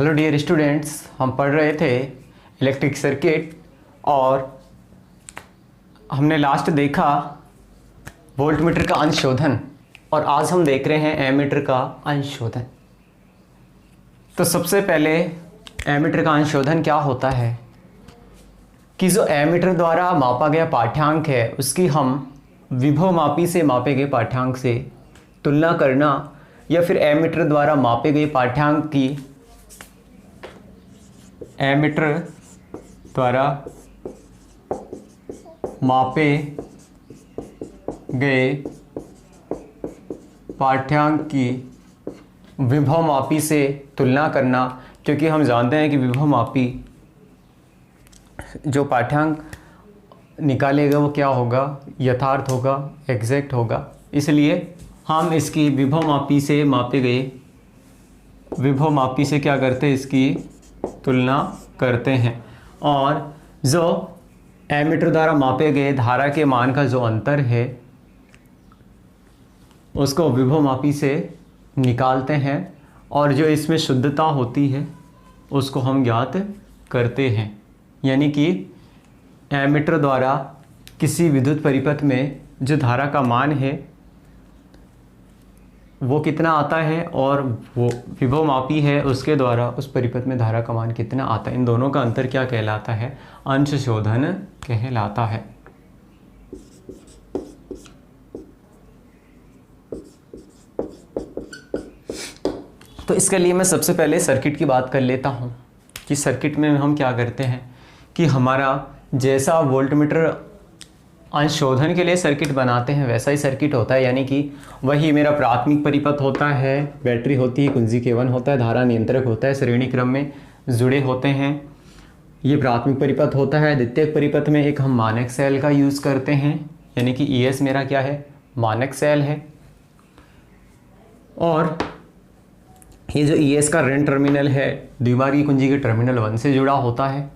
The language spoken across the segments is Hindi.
हेलो डियर स्टूडेंट्स, हम पढ़ रहे थे इलेक्ट्रिक सर्किट और हमने लास्ट देखा वोल्टमीटर का अंशशोधन और आज हम देख रहे हैं एमीटर का अंशशोधन। तो सबसे पहले एमीटर का अंशशोधन क्या होता है कि जो एमीटर द्वारा मापा गया पाठ्यांक है उसकी हम विभवमापी से मापे गए पाठ्यांक से तुलना करना या फिर एमीटर द्वारा मापे गए पाठ्यांक की एमीटर द्वारा मापे गए पाठ्यांक की विभवमापी से तुलना करना, क्योंकि हम जानते हैं कि विभवमापी जो पाठ्यांक निकालेगा वो क्या होगा, यथार्थ होगा, एग्जैक्ट होगा। इसलिए हम इसकी विभवमापी से मापे गए विभवमापी से क्या करते हैं, इसकी तुलना करते हैं। और जो एमीटर द्वारा मापे गए धारा के मान का जो अंतर है उसको विभवमापी से निकालते हैं और जो इसमें शुद्धता होती है उसको हम ज्ञात करते हैं। यानी कि एमीटर द्वारा किसी विद्युत परिपथ में जो धारा का मान है वो कितना आता है और वो विभवमापी है उसके द्वारा उस परिपथ में धारा का मान कितना आता है, इन दोनों का अंतर क्या कहलाता है, अंशशोधन कहलाता है। तो इसके लिए मैं सबसे पहले सर्किट की बात कर लेता हूँ कि सर्किट में हम क्या करते हैं कि हमारा जैसा वोल्टमीटर अंशशोधन के लिए सर्किट बनाते हैं वैसा ही सर्किट होता है। यानी कि वही मेरा प्राथमिक परिपथ होता है, बैटरी होती है, कुंजी केवन होता है, धारा नियंत्रक होता है, श्रेणी क्रम में जुड़े होते हैं, ये प्राथमिक परिपथ होता है। द्वितीयक परिपथ में एक हम मानक सेल का यूज़ करते हैं, यानी कि ES मेरा क्या है, मानक सेल है। और ये जो ES का ऋण टर्मिनल है द्विमार्गी कुंजी के टर्मिनल 1 से जुड़ा होता है।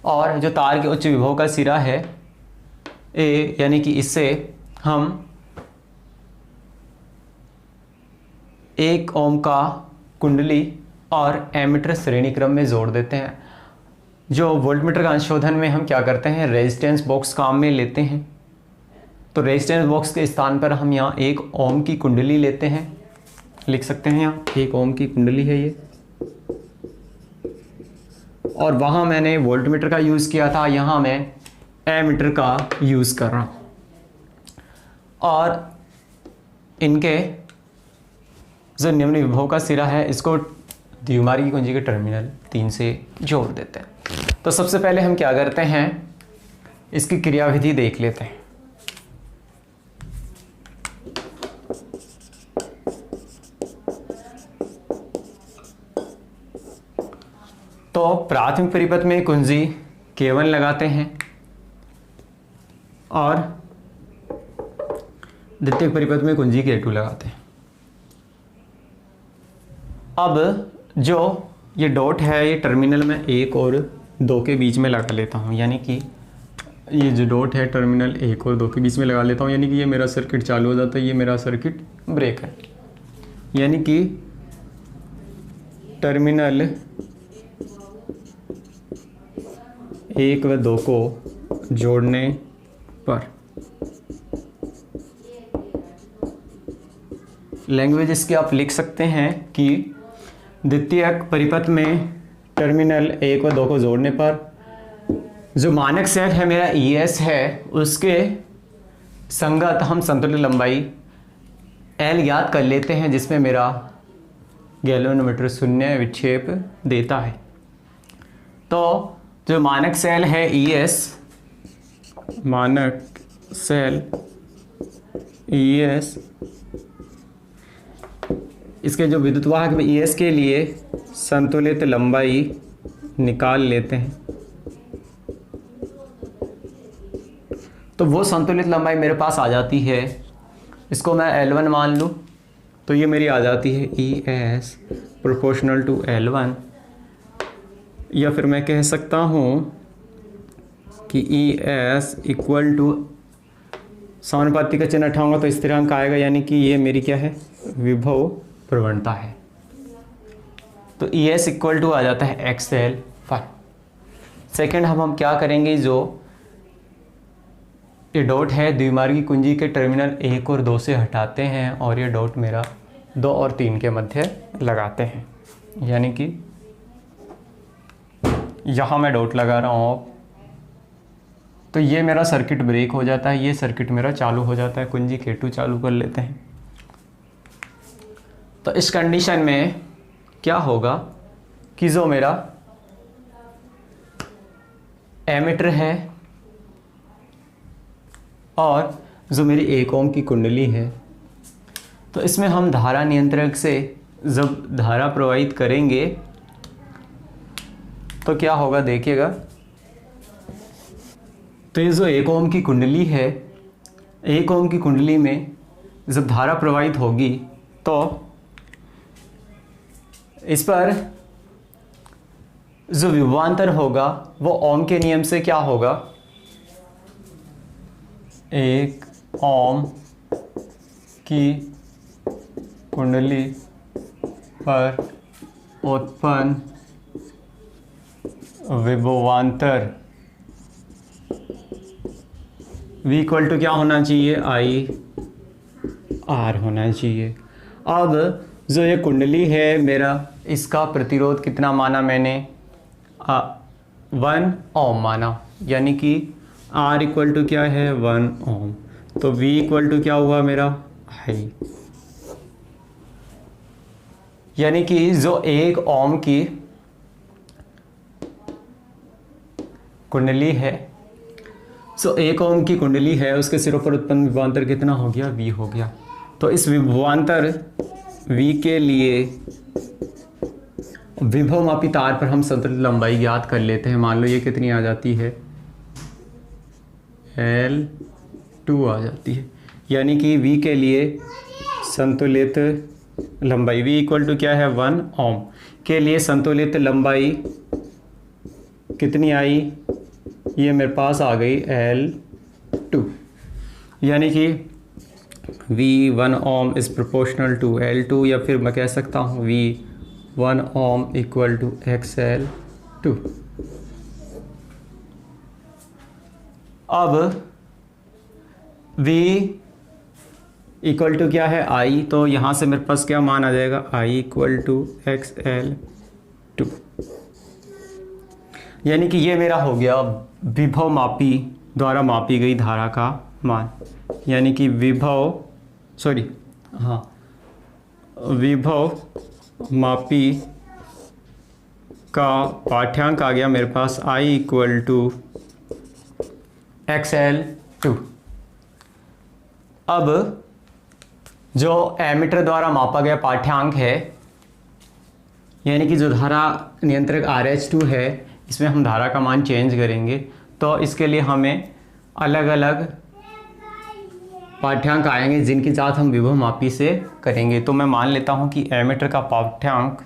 और जो तार के उच्च विभव का सिरा है A, यानी कि इससे हम 1 ओम का कुंडली और एमीटर श्रेणी क्रम में जोड़ देते हैं। जो वोल्टमीटर का अंशशोधन में हम क्या करते हैं, रेजिस्टेंस बॉक्स काम में लेते हैं। तो रेजिस्टेंस बॉक्स के स्थान पर हम यहाँ 1 ओम की कुंडली लेते हैं, लिख सकते हैं यहाँ 1 ओम की कुंडली है ये। और वहाँ मैंने वोल्टमीटर का यूज़ किया था, यहाँ मैं एमीटर का यूज़ कर रहा हूँ। और इनके जो निम्न विभव का सिरा है इसको द्विमार्गी कुंजी के टर्मिनल 3 से जोड़ देते हैं। तो सबसे पहले हम क्या करते हैं, इसकी क्रियाविधि देख लेते हैं। तो प्राथमिक परिपथ में कुंजी K1 लगाते हैं और द्वितीयक परिपथ में कुंजी K2 लगाते हैं। अब जो ये डॉट है ये टर्मिनल में 1 और 2 के बीच में लगा लेता हूँ, यानी कि ये जो डॉट है टर्मिनल 1 और 2 के बीच में लगा लेता हूँ, यानी कि ये मेरा सर्किट चालू हो जाता है, ये मेरा सर्किट ब्रेक है। यानी कि टर्मिनल 1 व 2 को जोड़ने पर लैंग्वेज इसकी आप लिख सकते हैं कि द्वितीयक परिपथ में टर्मिनल 1 व 2 को जोड़ने पर जो मानक सेल है मेरा ES है उसके संगत हम संतुलित लंबाई L ज्ञात कर लेते हैं, जिसमें मेरा गैल्वेनोमीटर शून्य विक्षेप देता है। तो जो मानक सेल है ES, मानक सेल ES, इसके जो विद्युतवाहक में ES के लिए संतुलित लंबाई निकाल लेते हैं। तो वो संतुलित लंबाई मेरे पास आ जाती है, इसको मैं L1 मान लूँ तो ये मेरी आ जाती है ES प्रोपोर्शनल टू L1, या फिर मैं कह सकता हूँ कि ES इक्वल टू समानुपाती का चिन्ह हटाऊंगा तो स्थिरांक आएगा, यानी कि ये मेरी क्या है, विभव प्रवणता है। तो ई एस इक्वल टू आ जाता है एक्स एल फाइव। सेकेंड हम क्या करेंगे, जो ये डॉट है द्विमार्गी कुंजी के टर्मिनल 1 और 2 से हटाते हैं और ये डॉट मेरा 2 और 3 के मध्य लगाते हैं, यानी कि यहाँ मैं डॉट लगा रहा हूँ। तो ये मेरा सर्किट ब्रेक हो जाता है, ये सर्किट मेरा चालू हो जाता है। कुंजी K2 चालू कर लेते हैं। तो इस कंडीशन में क्या होगा कि जो मेरा एमीटर है और जो मेरी 1 ओम की कुंडली है, तो इसमें हम धारा नियंत्रक से जब धारा प्रवाहित करेंगे तो क्या होगा देखिएगा। तो ये जो 1 ओम की कुंडली है, 1 ओम की कुंडली में जब धारा प्रवाहित होगी तो इस पर जो विभवांतर होगा वो ओम के नियम से क्या होगा, 1 ओम की कुंडली पर उत्पन्न विभवांतर V इक्वल टू क्या होना चाहिए, आई आर होना चाहिए। अब जो ये कुंडली है मेरा, इसका प्रतिरोध कितना माना मैंने, 1 ओम माना, यानी कि R इक्वल टू क्या है 1 ओम। तो V इक्वल टू क्या हुआ मेरा आई, यानी कि जो 1 ओम की कुंडली है, सो 1 ओम की कुंडली है, उसके सिरों पर उत्पन्न विभवांतर कितना हो गया, V हो गया। तो इस विभवांतर V के लिए विभवमापी तार पर हम संतुलित लंबाई ज्ञात कर लेते हैं। मान लो ये कितनी आ जाती है, L2 आ जाती है, यानी कि V के लिए संतुलित लंबाई V इक्वल टू क्या है 1 ओम के लिए संतुलित लंबाई कितनी आई, ये मेरे पास आ गई L2, यानी कि V 1 ohm is proportional to L2, या फिर मैं कह सकता हूँ V 1 Om equal to XL2। अब V इक्वल टू क्या है I, तो यहाँ से मेरे पास क्या मान आ जाएगा, I इक्वल टू XL2, यानी कि ये मेरा हो गया विभव मापी द्वारा मापी गई धारा का मान, यानी कि विभव मापी का पाठ्यांक आ गया मेरे पास I इक्वल टू XL2। अब जो एमीटर द्वारा मापा गया पाठ्यांक है, यानी कि जो धारा नियंत्रक RH2 है, इसमें हम धारा का मान चेंज करेंगे। तो इसके लिए हमें अलग अलग पाठ्यांक आएंगे जिनकी जांच हम विभव मापी से करेंगे। तो मैं मान लेता हूं कि एमीटर का पाठ्यांक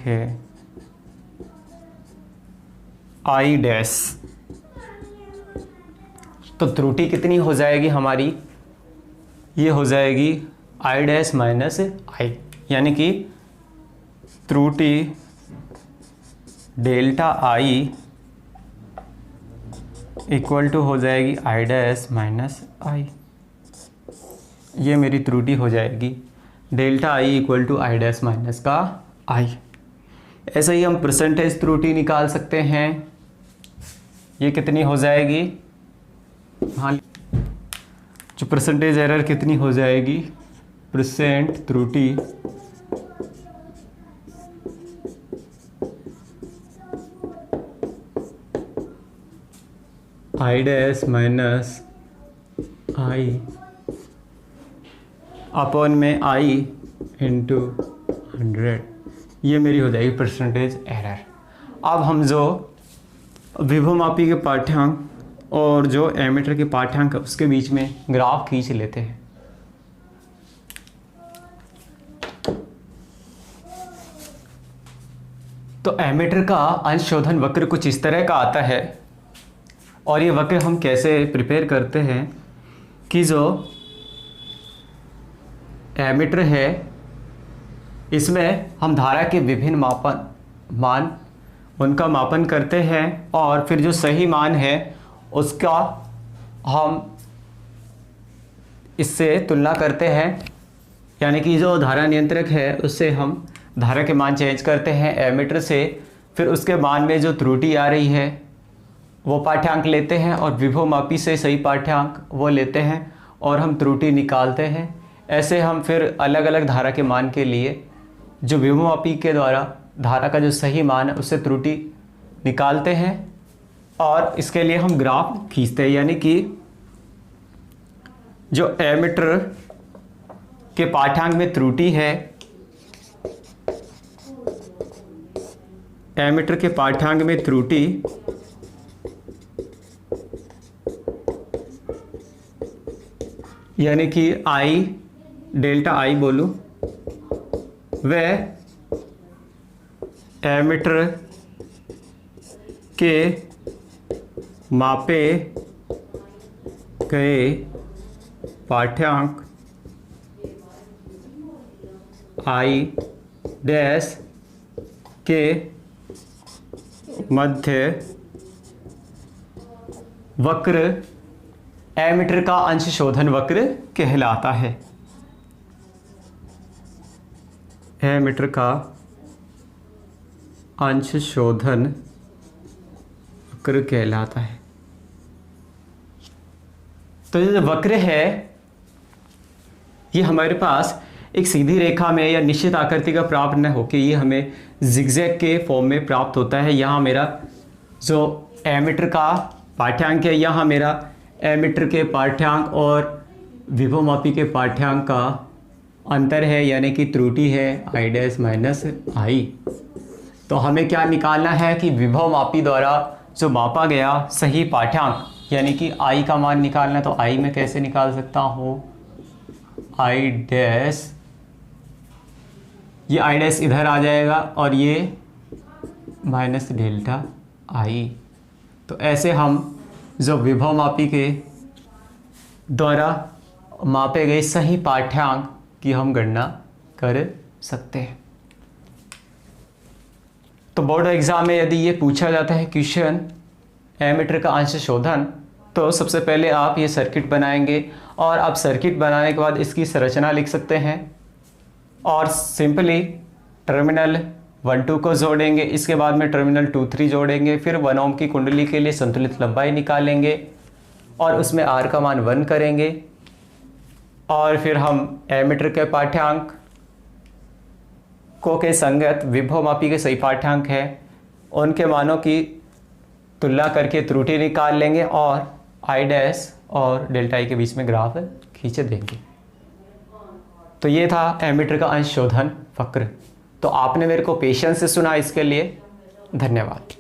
है आई डैश। तो त्रुटि कितनी हो जाएगी हमारी, ये हो जाएगी आई डैश माइनस आई, यानी कि त्रुटि डेल्टा आई इक्वल टू हो जाएगी आई डैश माइनस आई। ये मेरी त्रुटि हो जाएगी delta I equal to I dash minus का आई। ऐसे ही हम परसेंटेज त्रुटि निकाल सकते हैं। ये कितनी हो जाएगी, हाँ, जो परसेंटेज एरर कितनी हो जाएगी, परसेंट त्रुटि आई डैश माइनस आई अपॉन में आई इंटू 100, ये मेरी हो जाएगी परसेंटेज एरर। अब हम जो विभवमापी के पाठ्यांक और जो एमीटर के पाठ्यांक उसके बीच में ग्राफ खींच लेते हैं। तो एमीटर का अंशशोधन वक्र कुछ इस तरह का आता है, और ये वक्र हम कैसे प्रिपेयर करते हैं कि जो एमीटर है, इसमें हम धारा के विभिन्न मान उनका मापन करते हैं और फिर जो सही मान है उसका हम इससे तुलना करते हैं, यानी कि जो धारा नियंत्रक है उससे हम धारा के मान चेंज करते हैं एमीटर से, फिर उसके मान में जो त्रुटि आ रही है वो पाठ्यांक लेते हैं और विभवमापी से सही पाठ्यांक वो लेते हैं और हम त्रुटि निकालते हैं। ऐसे हम फिर अलग अलग धारा के मान के लिए जो विभवमापी के द्वारा धारा का जो सही मान है उससे त्रुटि निकालते हैं और इसके लिए हम ग्राफ खींचते हैं, यानी कि जो एमीटर के पाठ्यांक में त्रुटि है, एमीटर के पाठ्यांक में त्रुटि यानी कि आई डेल्टा आई बोलूं, वह एमीटर के मापे गए पाठ्यांक आई डैश के मध्य वक्र एमीटर का अंश शोधन वक्र कहलाता है। एमीटर का अंश शोधन वक्र कहलाता है। तो ये जो वक्र है ये हमारे पास एक सीधी रेखा में या निश्चित आकृति का प्राप्त न होकर ये हमें जिगजैग के फॉर्म में प्राप्त होता है। यहाँ मेरा जो एमीटर का पाठ्यांक है, यहाँ मेरा एमीटर के पाठ्यांक और विभवमापी के पाठ्यांक का अंतर है, यानी कि त्रुटि है आई डैश माइनस आई। तो हमें क्या निकालना है कि विभवमापी द्वारा जो मापा गया सही पाठ्यांक यानी कि आई का मान निकालना। तो आई में कैसे निकाल सकता हूँ, आई डैश, ये आई डैश इधर आ जाएगा और ये माइनस डेल्टा आई। तो ऐसे हम जो विभवमापी के द्वारा मापे गए सही पाठ्यांक की हम गणना कर सकते हैं। तो बोर्ड एग्जाम में यदि ये पूछा जाता है क्वेश्चन एमीटर का अंश शोधन, तो सबसे पहले आप ये सर्किट बनाएंगे और आप सर्किट बनाने के बाद इसकी संरचना लिख सकते हैं और सिंपली टर्मिनल 1 2 को जोड़ेंगे, इसके बाद में टर्मिनल 2 3 जोड़ेंगे, फिर 1 ओम की कुंडली के लिए संतुलित लंबाई निकालेंगे और उसमें R का मान 1 करेंगे और फिर हम एमीटर के पाठ्यांक को के संगत विभवमापी के सही पाठ्यांक है उनके मानों की तुलना करके त्रुटि निकाल लेंगे और आई डैश और डेल्टा आई के बीच में ग्राफ खींच देंगे। तो ये था एमीटर का अंश शोधन वक्र। तो आपने मेरे को पेशेंस से सुना, इसके लिए धन्यवाद।